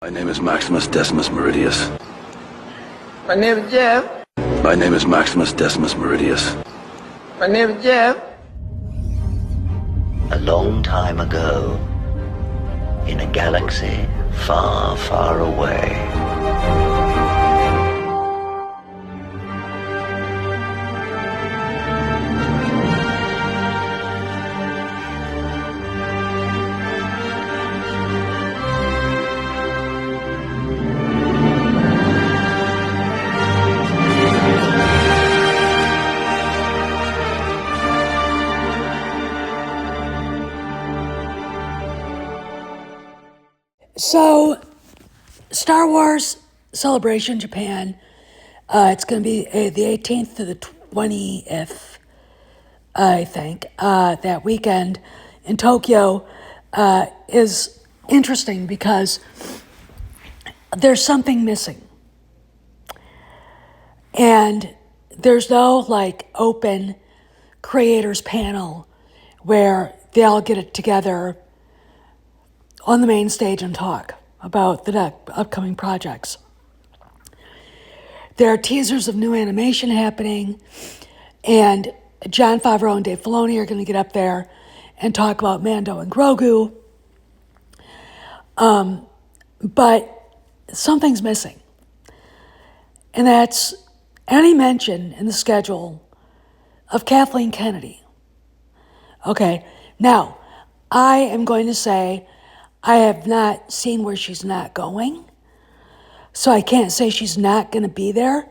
My name is Maximus Decimus Meridius. My name is Jeff. My name is Maximus Decimus Meridius. My name is Jeff. A long time ago, in a galaxy far, far away. So, Star Wars Celebration Japan, it's going to be the 18th to the 20th, I think. That weekend in Tokyo is interesting because there's something missing. And there's no open creators panel where they all get it together on the main stage and talk about the upcoming projects. There are teasers of new animation happening, and Jon Favreau and Dave Filoni are going to get up there and talk about Mando and Grogu. But something's missing, and that's any mention in the schedule of Kathleen Kennedy. Okay, now I am going to say I have not seen where she's not going, so I can't say she's not going to be there,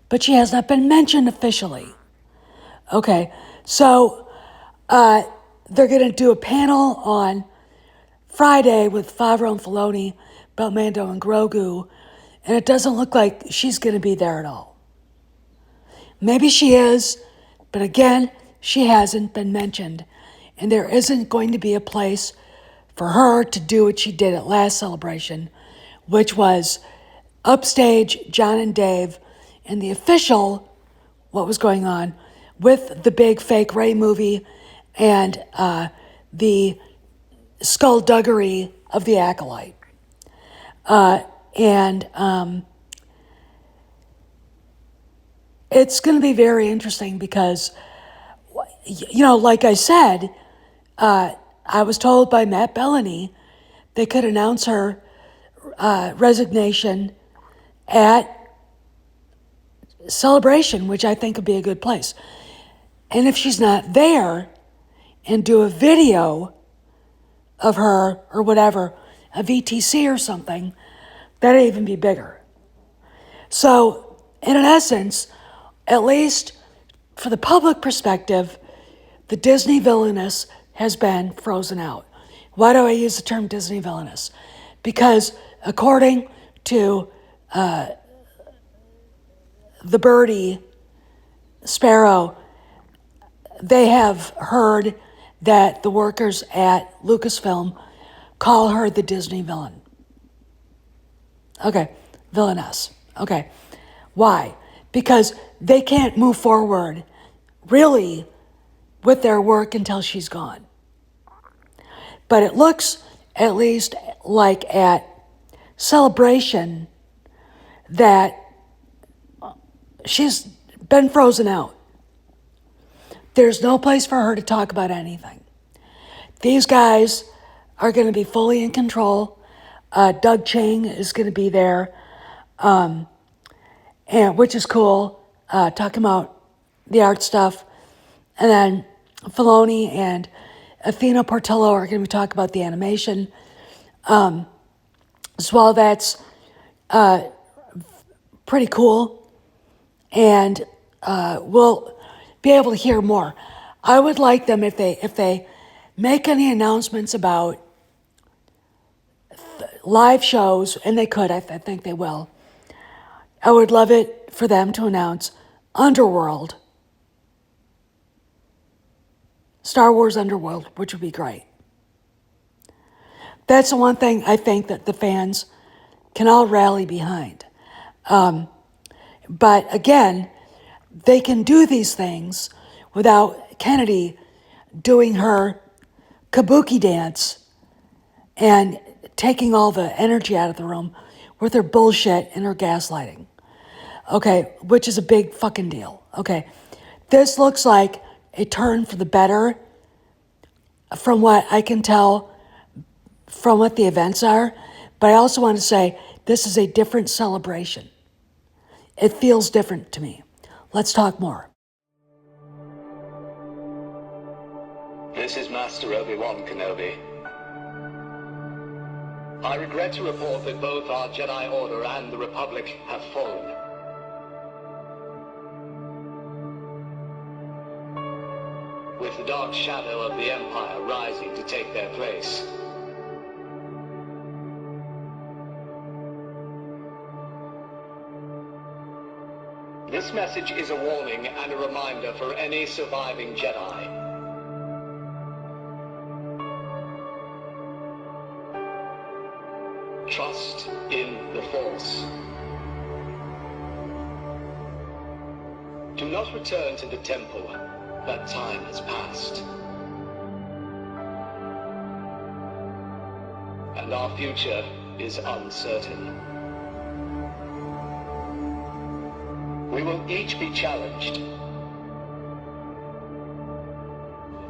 but she has not been mentioned officially. Okay, so they're going to do a panel on Friday with Favreau and Filoni about Mando and Grogu, and it doesn't look like she's going to be there at all. Maybe she is, but again, she hasn't been mentioned, and there isn't going to be a place for her to do what she did at last Celebration, which was upstage John and Dave and the official, what was going on, with the big fake Rey movie and the skullduggery of the Acolyte. It's going to be very interesting because, like I said, I was told by Matt Bellany they could announce her resignation at Celebration, which I think would be a good place. And if she's not there, and do a video of her or whatever, a VTC or something, that'd even be bigger. So, in essence, at least for the public perspective, the Disney villainous has been frozen out. Why do I use the term Disney villainous? Because according to the birdie Sparrow, they have heard that the workers at Lucasfilm call her the Disney villain. Okay, villainess. Okay, why? Because they can't move forward, really, with their work until she's gone. But it looks, at least like at Celebration, that she's been frozen out. There's no place for her to talk about anything. These guys are going to be fully in control. Doug Chang is going to be there, and which is cool, talking about the art stuff. And then Filoni and Athena Portillo are going to be talking about the animation. As well, that's pretty cool. And we'll be able to hear more. I would like them if they make any announcements about live shows, and they could, I think they will. I would love it for them to announce Underworld, Star Wars Underworld, which would be great. That's the one thing I think that the fans can all rally behind. But again, they can do these things without Kennedy doing her kabuki dance and taking all the energy out of the room with her bullshit and her gaslighting. Okay, which is a big fucking deal. Okay, this looks like a turn for the better from what I can tell from what the events are, but I also want to say this is a different celebration. It feels different to me. Let's talk more. This is Master Obi-Wan Kenobi. I regret to report that both our Jedi Order and the Republic have fallen. With the dark shadow of the Empire rising to take their place. This message is a warning and a reminder for any surviving Jedi. Trust in the Force. Do not return to the temple. That time has passed. And our future is uncertain. We will each be challenged.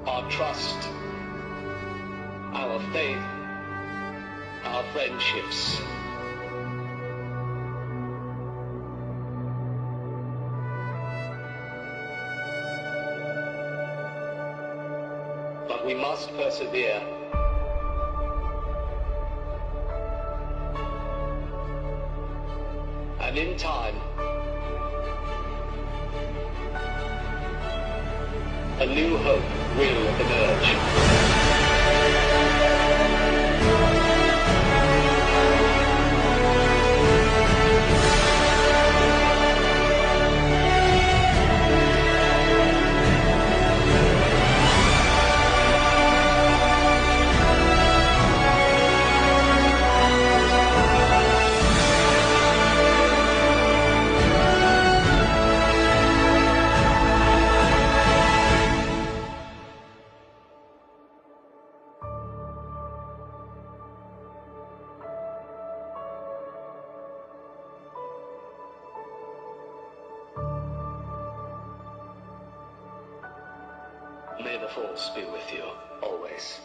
Our trust, our faith, our friendships. But we must persevere. And in time, a new hope will emerge. May the Force be with you, always.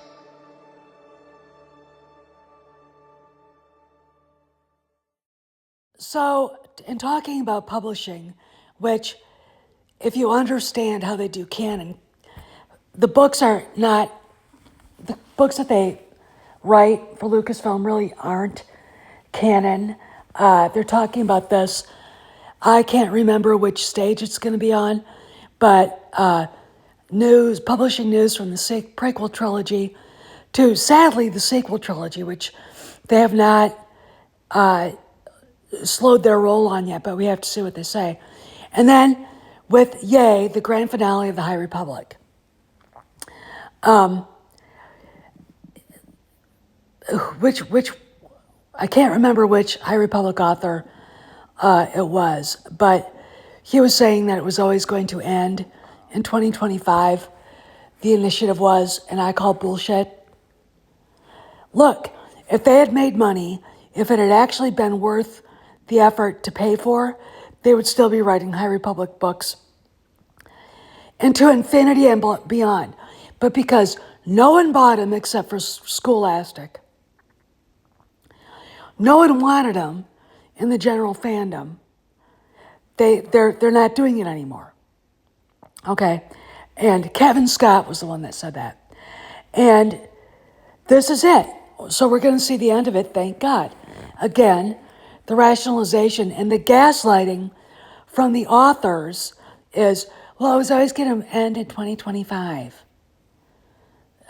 So, in talking about publishing, which, if you understand how they do canon, the books are not, the books that they write for Lucasfilm really aren't canon. They're talking about this. I can't remember which stage it's going to be on, but publishing news from the prequel trilogy to, sadly, the sequel trilogy, which they have not slowed their roll on yet, but we have to see what they say. And then with Yay, the grand finale of the High Republic. Which I can't remember which High Republic author it was, but he was saying that it was always going to end in 2025. The initiative was, and I call bullshit. Look, if they had made money, if it had actually been worth the effort to pay for, they would still be writing High Republic books into infinity and beyond. But because no one bought them except for Scholastic, no one wanted them in the general fandom, they're not doing it anymore. Okay? And Kevin Scott was the one that said that. And this is it. So we're going to see the end of it, thank God. Again, the rationalization and the gaslighting from the authors is, well, it was always going to end in 2025.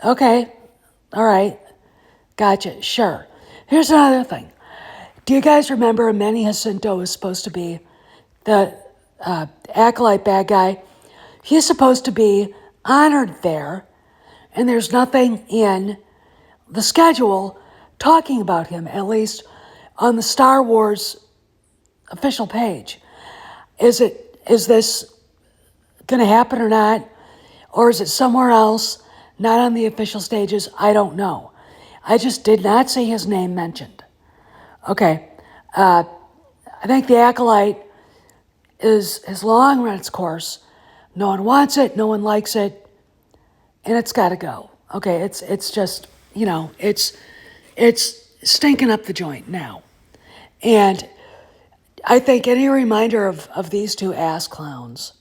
Okay, all right, gotcha, sure. Here's another thing. Do you guys remember Manny Jacinto was supposed to be the acolyte bad guy? He's supposed to be honored there, and there's nothing in the schedule talking about him, at least on the Star Wars official page. Is this going to happen or not? Or is it somewhere else, not on the official stages? I don't know. I just did not see his name mentioned. Okay. I think The Acolyte has long run its course. No one wants it, no one likes it, and it's got to go. Okay, it's just, it's stinking up the joint now. And I think any reminder of these two ass clowns,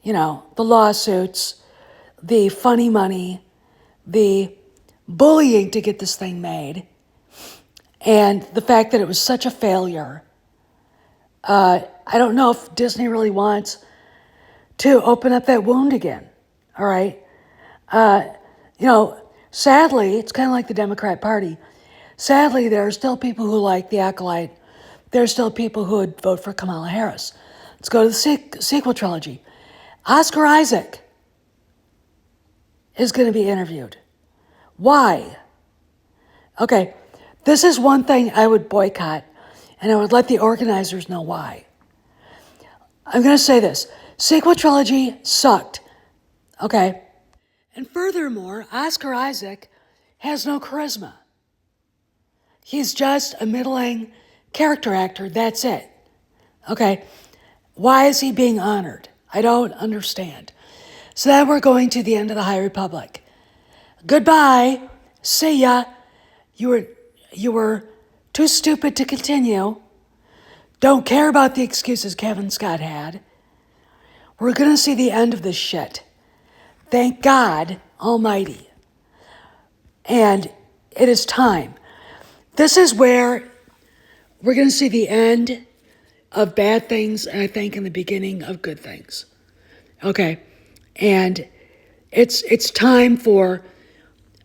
the lawsuits, the funny money, the bullying to get this thing made, and the fact that it was such a failure. I don't know if Disney really wants to open up that wound again, all right? Sadly, it's kind of like the Democrat Party. Sadly, there are still people who like The Acolyte. There are still people who would vote for Kamala Harris. Let's go to the sequel trilogy. Oscar Isaac is going to be interviewed. Why? Okay, this is one thing I would boycott, and I would let the organizers know why. I'm going to say this. Sequel trilogy sucked. Okay? And furthermore, Oscar Isaac has no charisma. He's just a middling character actor. That's it. Okay? Why is he being honored? I don't understand. So then we're going to the end of the High Republic. Goodbye. See ya. You were too stupid to continue. Don't care about the excuses Kevin Scott had. We're going to see the end of this shit. Thank God Almighty. And it is time. This is where we're going to see the end of bad things, and I think in the beginning of good things. Okay? And it's time for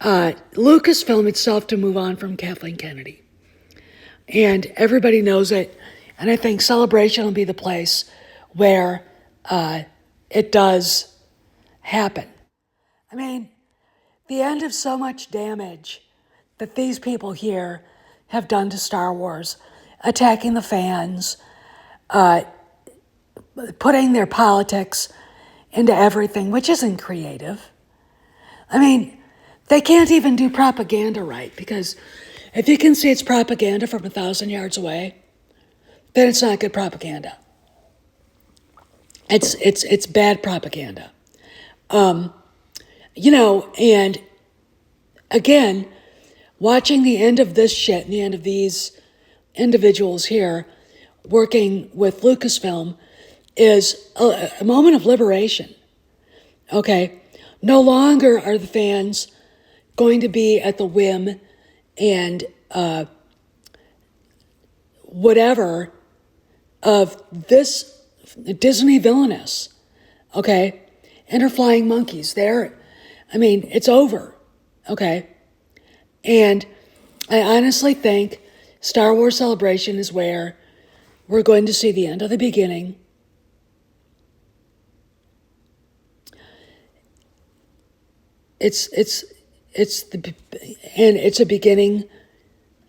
Lucasfilm itself to move on from Kathleen Kennedy. And everybody knows it. And I think Celebration will be the place where it does happen. I mean, the end of so much damage that these people here have done to Star Wars, attacking the fans, putting their politics into everything, which isn't creative. I mean, they can't even do propaganda right, because if you can see it's propaganda from 1,000 yards away, then it's not good propaganda. It's bad propaganda. And again, watching the end of this shit and the end of these individuals here working with Lucasfilm is a moment of liberation. Okay? No longer are the fans going to be at the whim and whatever of this Disney villainess, okay? And her flying monkeys. It's over, okay? And I honestly think Star Wars Celebration is where we're going to see the end of the beginning. It's a beginning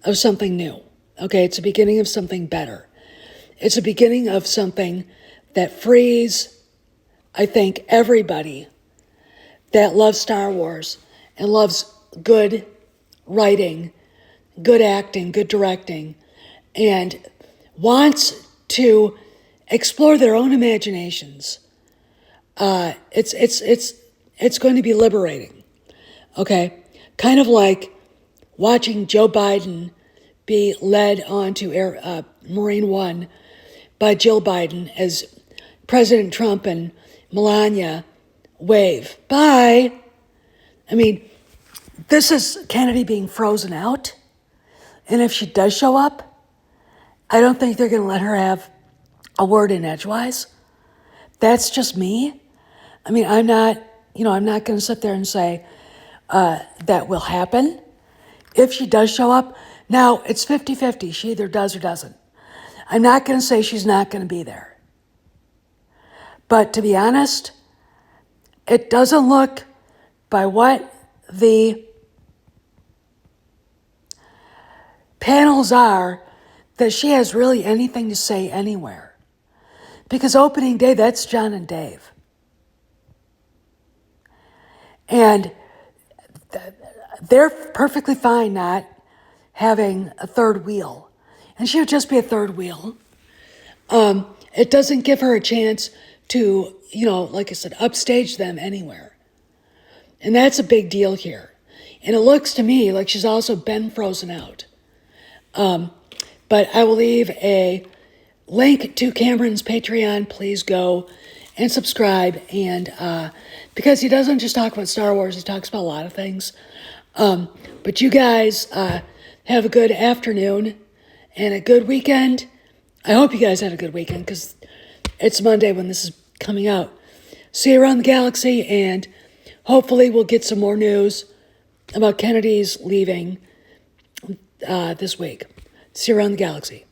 of something new. Okay, it's a beginning of something better. It's a beginning of something that frees, I think, everybody that loves Star Wars and loves good writing, good acting, good directing, and wants to explore their own imaginations. It's going to be liberating. Okay, kind of like watching Joe Biden be led onto Marine One by Jill Biden as President Trump and Melania wave. Bye. I mean, this is Kennedy being frozen out. And if she does show up, I don't think they're going to let her have a word in edgewise. That's just me. I mean, I'm not going to sit there and say that will happen. If she does show up, now it's 50-50. She either does or doesn't. I'm not going to say she's not going to be there. But to be honest, it doesn't look, by what the panels are, that she has really anything to say anywhere. Because opening day, that's John and Dave. And they're perfectly fine not having a third wheel. And she would just be a third wheel. It doesn't give her a chance to, like I said, upstage them anywhere. And that's a big deal here. And it looks to me like she's also been frozen out. But I will leave a link to Cameron's Patreon. Please go and subscribe. And because he doesn't just talk about Star Wars, he talks about a lot of things. But you guys have a good afternoon and a good weekend. I hope you guys had a good weekend because it's Monday when this is coming out. See you around the galaxy, and hopefully we'll get some more news about Kennedy's leaving this week. See you around the galaxy.